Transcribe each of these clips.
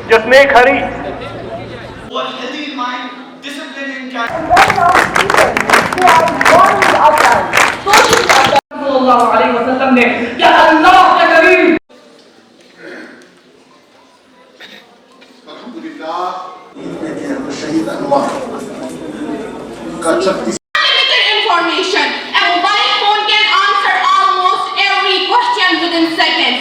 Just make hurry. What healthy in mind, discipline in child. Unlimited information. A mobile phone can answer almost every question within seconds.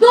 2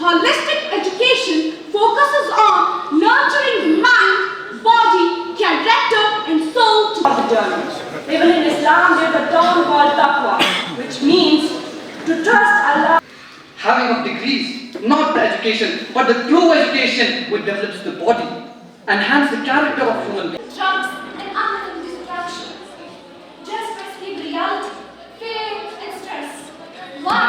Holistic education focuses on nurturing the mind, body, character, and soul to the journey. Even in Islam, there's a term called taqwa, which means to trust Allah. Having of degrees, not the education, but the true education which develops the body, enhance the character of human beings. drugs and unhealthy distractions. Just escape reality, fear, and stress. Why?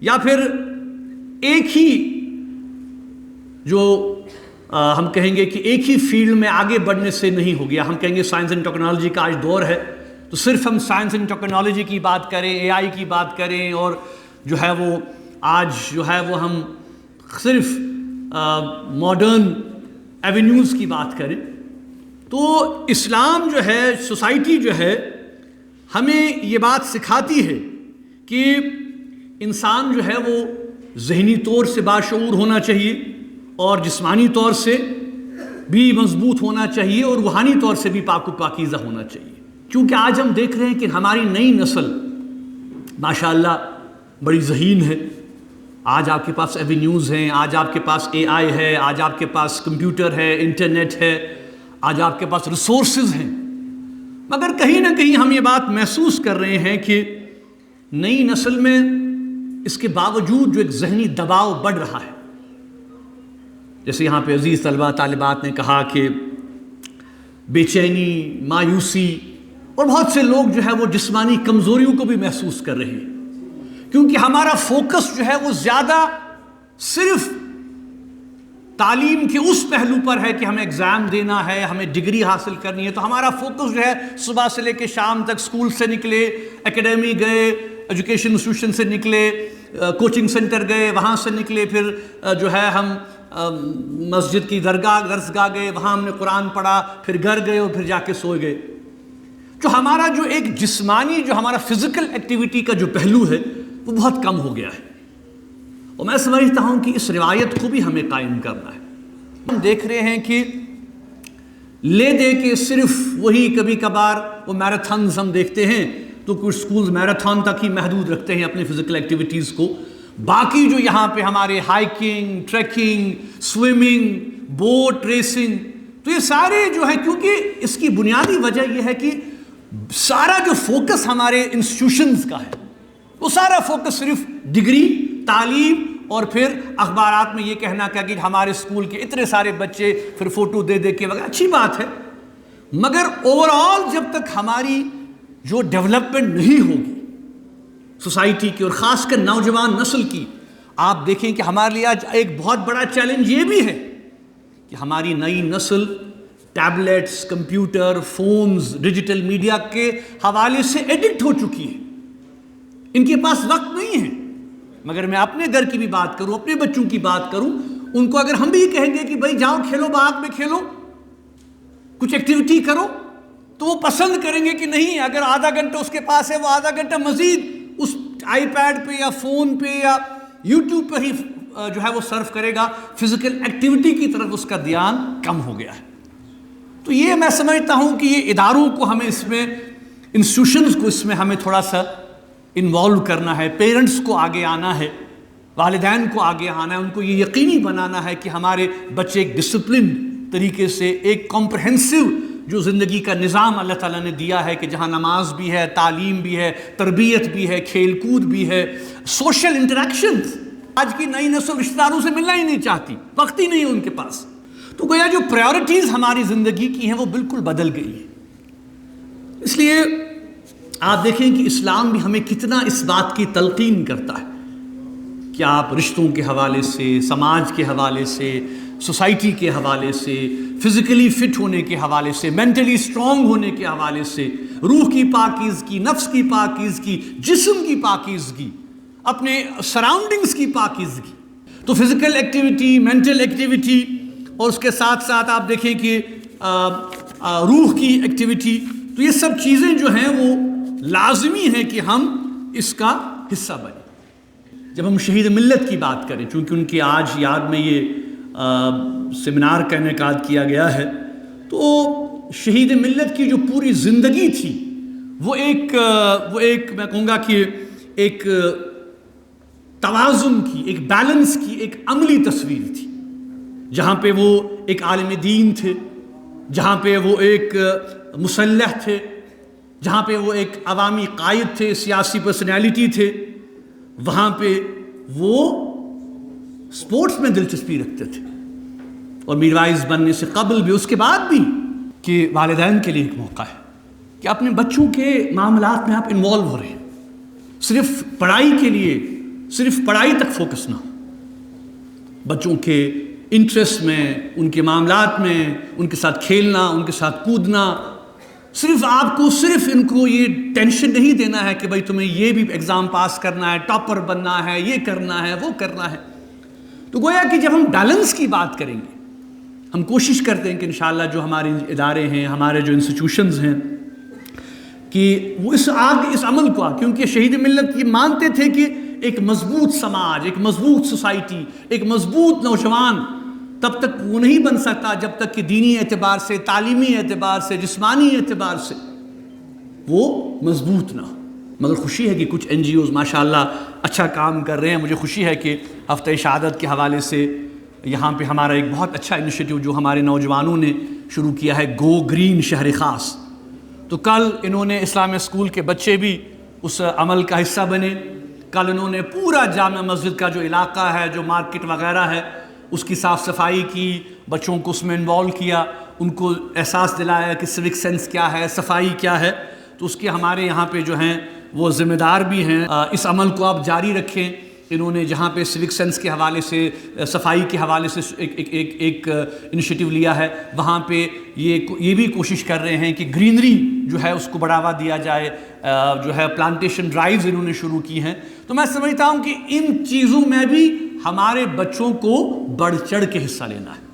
یا پھر ایک ہی جو ہم کہیں گے کہ ایک ہی field میں آگے بڑھنے سے نہیں ہو گیا. ہم کہیں گے سائنس اینڈ ٹیکنالوجی کا آج دور ہے تو صرف ہم سائنس اینڈ ٹیکنالوجی کی بات کریں, اے آئی کی بات کریں, اور جو ہے وہ آج جو ہے وہ ہم صرف ماڈرن ایونیوز کی بات کریں. تو اسلام جو ہے, سوسائٹی جو ہے, ہمیں یہ بات سکھاتی ہے کہ انسان جو ہے وہ ذہنی طور سے باشعور ہونا چاہیے اور جسمانی طور سے بھی مضبوط ہونا چاہیے اور روحانی طور سے بھی پاک و پاکیزہ ہونا چاہیے. کیونکہ آج ہم دیکھ رہے ہیں کہ ہماری نئی نسل ماشاءاللہ بڑی ذہین ہے. آج آپ کے پاس ایونیوز ہیں, آج آپ کے پاس اے آئی ہے, آج آپ کے پاس کمپیوٹر ہے, انٹرنیٹ ہے, آج آپ کے پاس ریسورسز ہیں. مگر کہیں نہ کہیں ہم یہ بات محسوس کر رہے ہیں کہ نئی نسل میں اس کے باوجود جو ایک ذہنی دباؤ بڑھ رہا ہے. جیسے یہاں پہ عزیز طلبہ طالبات نے کہا کہ بے چینی, مایوسی, اور بہت سے لوگ جو ہے وہ جسمانی کمزوریوں کو بھی محسوس کر رہے ہیں کیونکہ ہمارا فوکس جو ہے وہ زیادہ صرف تعلیم کے اس پہلو پر ہے کہ ہمیں ایگزام دینا ہے, ہمیں ڈگری حاصل کرنی ہے. تو ہمارا فوکس جو ہے صبح سے لے کے شام تک اسکول سے نکلے, اکیڈمی گئے, ایجوکیشن انسٹیٹیوشن سے نکلے, کوچنگ سینٹر گئے, وہاں سے نکلے, پھر جو ہے ہم مسجد کی درسگاہ گئے, وہاں ہم نے قرآن پڑھا, پھر گھر گئے اور پھر جا کے سوئے گئے. جو ہمارا جو ایک جسمانی, جو ہمارا فزیکل ایکٹیویٹی کا جو پہلو ہے وہ بہت کم ہو گیا ہے. اور میں سمجھتا ہوں کہ اس روایت کو بھی ہمیں قائم کرنا ہے. ہم دیکھ رہے ہیں کہ لے دے کے صرف وہی کبھی کبھار وہ میراتھنز ہم دیکھتے ہیں تو کچھ سکولز میراتھن تک ہی محدود رکھتے ہیں اپنی فزیکل ایکٹیویٹیز کو. باقی جو یہاں پہ ہمارے hiking, trekking, swimming, boat racing, تو یہ سارے جو ہیں, کیونکہ اس کی بنیادی وجہ یہ ہے کہ سارا جو فوکس ہمارے انسٹیٹیوشنز کا ہے وہ سارا فوکس صرف ڈگری, تعلیم, اور پھر اخبارات میں یہ کہنا کہ ہمارے اسکول کے اتنے سارے بچے پھر فوٹو دے دے کے وغیرہ. اچھی بات ہے, مگر اوور آل جب تک ہماری جو ڈیولپمنٹ نہیں ہوگی سوسائٹی کی اور خاص کر نوجوان نسل کی, آپ دیکھیں کہ ہمارے لیے آج ایک بہت بڑا چیلنج یہ بھی ہے کہ ہماری نئی نسل tablets, computer, phones, digital media کے حوالے سے ایڈکٹ ہو چکی ہے. ان کے پاس وقت نہیں ہے. مگر میں اپنے گھر کی بھی بات کروں, اپنے بچوں کی بات کروں, ان کو اگر ہم بھی کہیں گے کہ بھائی جاؤ کھیلو, باغ میں کھیلو, کچھ ایکٹیویٹی کرو, تو وہ پسند کریں گے کہ نہیں. اگر آدھا گھنٹہ اس کے پاس ہے, وہ آدھا گھنٹہ مزید اس آئی پیڈ پہ یا فون پہ یا یوٹیوب پہ ہی جو ہے وہ صرف کرے گا. فزیکل ایکٹیویٹی کی طرف اس کا دھیان کم ہو گیا ہے. تو یہ میں سمجھتا ہوں کہ یہ اداروں کو ہمیں اس میں, انسٹیٹیوشنز کو اس میں ہمیں تھوڑا سا انوالو کرنا ہے. پیرنٹس کو آگے آنا ہے, والدین کو آگے آنا ہے, ان کو یہ یقینی بنانا ہے کہ ہمارے بچے ایک ڈسپلن طریقے سے, ایک کمپریہنسو جو زندگی کا نظام اللہ تعالیٰ نے دیا ہے کہ جہاں نماز بھی ہے, تعلیم بھی ہے, تربیت بھی ہے, کھیل کود بھی ہے, سوشل انٹریکشنز. آج کی نئی نسل رشتہ داروں سے ملنا ہی نہیں چاہتی, وقت ہی نہیں ہے ان کے پاس. تو گویا جو پرائیورٹیز ہماری زندگی کی ہیں وہ بالکل بدل گئی ہیں. اس لیے آپ دیکھیں کہ اسلام بھی ہمیں کتنا اس بات کی تلقین کرتا ہے کہ آپ رشتوں کے حوالے سے, سماج کے حوالے سے, سوسائٹی کے حوالے سے, فزیکلی فٹ ہونے کے حوالے سے, مینٹلی اسٹرانگ ہونے کے حوالے سے, روح کی پاکیزگی, نفس کی پاکیزگی, جسم کی پاکیزگی, اپنے سراؤنڈنگز کی پاکیزگی. تو فزیکل ایکٹیویٹی, مینٹل ایکٹیویٹی, اور اس کے ساتھ ساتھ آپ دیکھیں کہ روح کی ایکٹیویٹی, تو یہ سب چیزیں جو ہیں وہ لازمی ہے کہ ہم اس کا حصہ بنیں. جب ہم شہید ملت کی بات کریں, چونکہ ان کی آج یاد میں یہ سیمینار کا انعقاد کیا گیا ہے, تو شہید ملت کی جو پوری زندگی تھی وہ ایک میں کہوں گا کہ ایک توازن کی, ایک بیلنس کی, ایک عملی تصویر تھی. جہاں پہ وہ ایک عالم دین تھے, جہاں پہ وہ ایک مسلح تھے, جہاں پہ وہ ایک عوامی قائد تھے, سیاسی پرسنالٹی تھے, وہاں پہ وہ سپورٹس میں دلچسپی رکھتے تھے. اور میروائز بننے سے قبل بھی, اس کے بعد بھی, کہ والدین کے لیے ایک موقع ہے کہ اپنے بچوں کے معاملات میں آپ انوالو ہو رہے ہیں. صرف پڑھائی کے لیے صرف پڑھائی تک فوکس نہ ہو، بچوں کے انٹرسٹ میں، ان کے معاملات میں، ان کے ساتھ کھیلنا، ان کے ساتھ کودنا. صرف آپ کو صرف ان کو یہ ٹینشن نہیں دینا ہے کہ بھائی تمہیں یہ بھی ایگزام پاس کرنا ہے، ٹاپر بننا ہے، یہ کرنا ہے، وہ کرنا ہے. تو گویا کہ جب ہم بیلنس کی بات کریں گے، ہم کوشش کرتے ہیں کہ انشاءاللہ جو ہمارے ادارے ہیں، ہمارے جو انسٹیٹیوشنز ہیں، کہ وہ اس عمل کو کیونکہ شہید ملت یہ مانتے تھے کہ ایک مضبوط سماج، ایک مضبوط سوسائٹی، ایک مضبوط نوجوان تب تک وہ نہیں بن سکتا جب تک کہ دینی اعتبار سے، تعلیمی اعتبار سے، جسمانی اعتبار سے وہ مضبوط نہ ہو. مگر خوشی ہے کہ کچھ این جی اوز ماشاءاللہ اچھا کام کر رہے ہیں. مجھے خوشی ہے کہ ہفتہ شہادت کے حوالے سے یہاں پہ ہمارا ایک بہت اچھا انیشیٹو جو ہمارے نوجوانوں نے شروع کیا ہے، گو گرین شہر خاص. تو کل انہوں نے اسلامیہ اسکول کے بچے بھی اس عمل کا حصہ بنے. کل انہوں نے پورا جامع مسجد کا جو علاقہ ہے، جو مارکیٹ وغیرہ ہے، اس کی صاف صفائی کی، بچوں کو اس میں انوالو کیا، ان کو احساس دلایا کہ سوک سینس کیا ہے، صفائی کیا ہے. تو اس کے ہمارے یہاں پہ جو ہیں وہ ذمہ دار بھی ہیں. اس عمل کو آپ جاری رکھیں. انہوں نے جہاں پہ سوک سینس کے حوالے سے، صفائی کے حوالے سے ایک انیشیٹو لیا ہے، وہاں پہ یہ بھی کوشش کر رہے ہیں کہ گرینری جو ہے اس کو بڑھاوا دیا جائے. جو ہے پلانٹیشن ڈرائیوز انہوں نے شروع کی ہیں. تو میں سمجھتا ہوں کہ ان چیزوں میں بھی ہمارے بچوں کو بڑھ چڑھ کے حصہ لینا ہے.